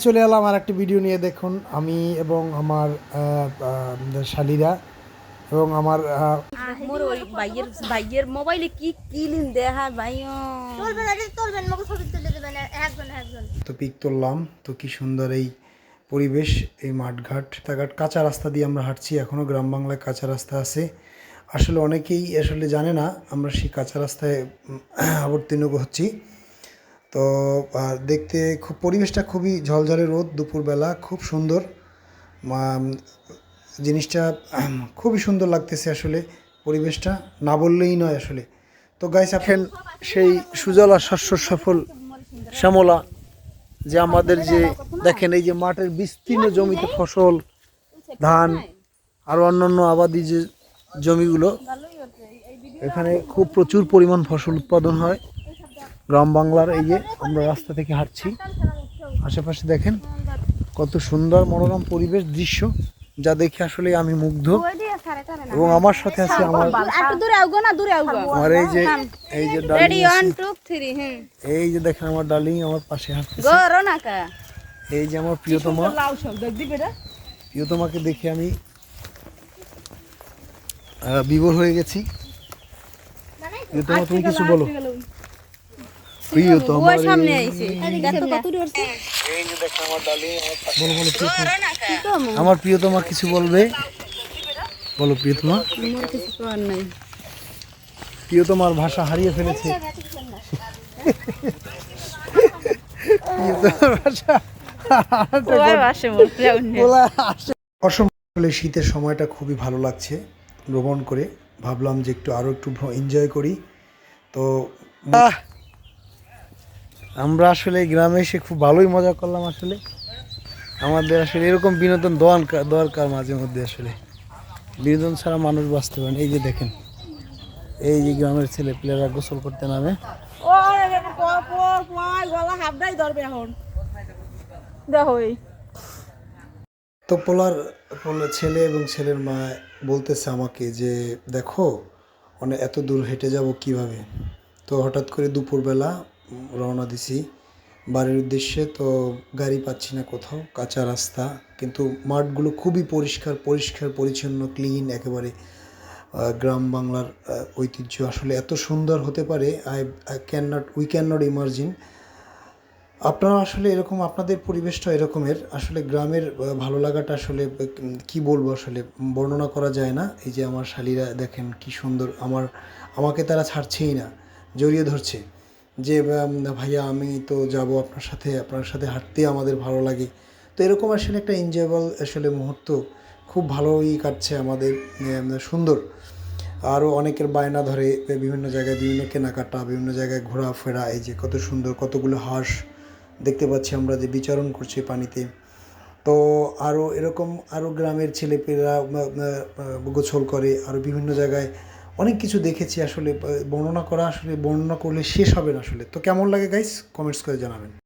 চলে এলাম আর একটা ভিডিও নিয়ে। দেখুন আমি এবং আমার শালীরা এবং আমার মোর ওই ভাইয়ের মোবাইলে কি লিন দেখা ভাইও তুলবেন মগো ছবি তুলে দেবেন একজন তো পিক তুললাম। তো কি সুন্দর এই পরিবেশ, এই মাঠঘাট রাস্তাঘাট, কাঁচা রাস্তা দিয়ে আমরা হাঁটছি। এখনও গ্রাম বাংলায় কাঁচা রাস্তা আছে। আসলে অনেকেই আসলে জানে না আমরা সেই কাঁচা রাস্তায় অবতীর্ণ হচ্ছি। তো দেখতে খুব পরিবেশটা খুবই ঝলঝলে, রোদ দুপুরবেলা, খুব সুন্দর জিনিসটা, খুবই সুন্দর লাগতেছে আসলে পরিবেশটা, না বললেই নয় আসলে। তো গাইস, এখন সেই সুজলা শস্য সফল শ্যামলা, যে আমাদের যে দেখেন এই যে মাঠের বিস্তীর্ণ জমিতে ফসল, ধান আর অন্যান্য আবাদি যে জমিগুলো, এখানে খুব প্রচুর পরিমাণ ফসল উৎপাদন হয় গ্রাম বাংলার। এই যে আমরা রাস্তা থেকে হাঁটছি, আশেপাশে দেখেন কত সুন্দর মনোরম পরিবেশ দৃশ্য, যা দেখে আসলে আমি মুগ্ধ। এবং আমার সাথে আছে আমার এই যে ডার্লিং, এই যে দেখেন আমার ডার্লিং আমার পাশে হাঁটতেছে। এই যে আমার প্রিয়তমা, প্রিয়তমাকে দেখে আমি বিভোর হয়ে গেছি। প্রিয়তমা, তুমি কিছু বলো। প্রিয়তমা সামনে আইছে, দেখো কত দূর আছে। এই যে দেখেন আমার ডার্লিং আমার পাশে। বলো আমার প্রিয়তমা কিছু বলবে, বলো প্রিয়তমা। আমার কিছু করার নাই, প্রিয়তমার ভাষা হারিয়ে ফেলেছে। আসলে শীতের সময়টা খুবই ভালো লাগছে ভ্রমণ করে। ভাবলাম যে আরো একটু এনজয় করি। তো আমরা আসলে গ্রামে এসে খুব ভালোই মজা করলাম। আসলে আমাদের আসলে এরকম বিনোদন দরকার মাঝে মধ্যে। আসলে বিনোদন ছাড়া মানুষ বাঁচতে পারে না। এই যে দেখেন, এই যে গ্রামের ছেলে পেলেরা গোসল করতে নামে। তো পোলার ছেলে এবং ছেলের মা বলতেছে আমাকে যে দেখো এত দূর হেঁটে যাব কিভাবে। তো হঠাৎ করে দুপুরবেলা রওনা দিছি বাড়ির উদ্দেশ্যে। তো গাড়ি পাচ্ছি না কোথাও, কাঁচা রাস্তা, কিন্তু মাঠগুলো খুবই পরিষ্কার পরিচ্ছন্ন, ক্লিন একেবারে। গ্রাম বাংলার ঐতিহ্য আসলে এত সুন্দর হতে পারে, উই ক্যান নট ইমাজিন। আপনারা আসলে এরকম, আপনাদের পরিবেশটা এরকমের। আসলে গ্রামের ভালো লাগাটা আসলে কি বলবো, আসলে বর্ণনা করা যায় না। এই যে আমার শালীরা দেখেন কি সুন্দর, আমাকে তারা ছাড়ছেই না, জড়িয়ে ধরছে যে ভাইয়া আমি তো যাব আপনার সাথে হাঁটতে আমাদের ভালো লাগে। তো এরকম আসলে একটা এনজয়েবল আসলে মুহূর্ত, খুব ভালোই কাটছে আমাদের, সুন্দর। আরও অনেকের বায়না ধরে বিভিন্ন জায়গায় বিভিন্ন কেনাকাটা, বিভিন্ন জায়গায় ঘোরাফেরা। এই যে কত সুন্দর, কতগুলো হাঁস দেখতে পাচ্ছি আমরা যে বিচরণ করছে পানিতে। তো আরও এরকম আরও গ্রামের ছেলেপেলেরা গোসল করে, আরও বিভিন্ন জায়গায় অনেক কিছু দেখেছি। আসলে বর্ণনা করলে শেষ হবে না আসলে। তো কেমন লাগে গাইস, কমেন্টস করে জানাবেন।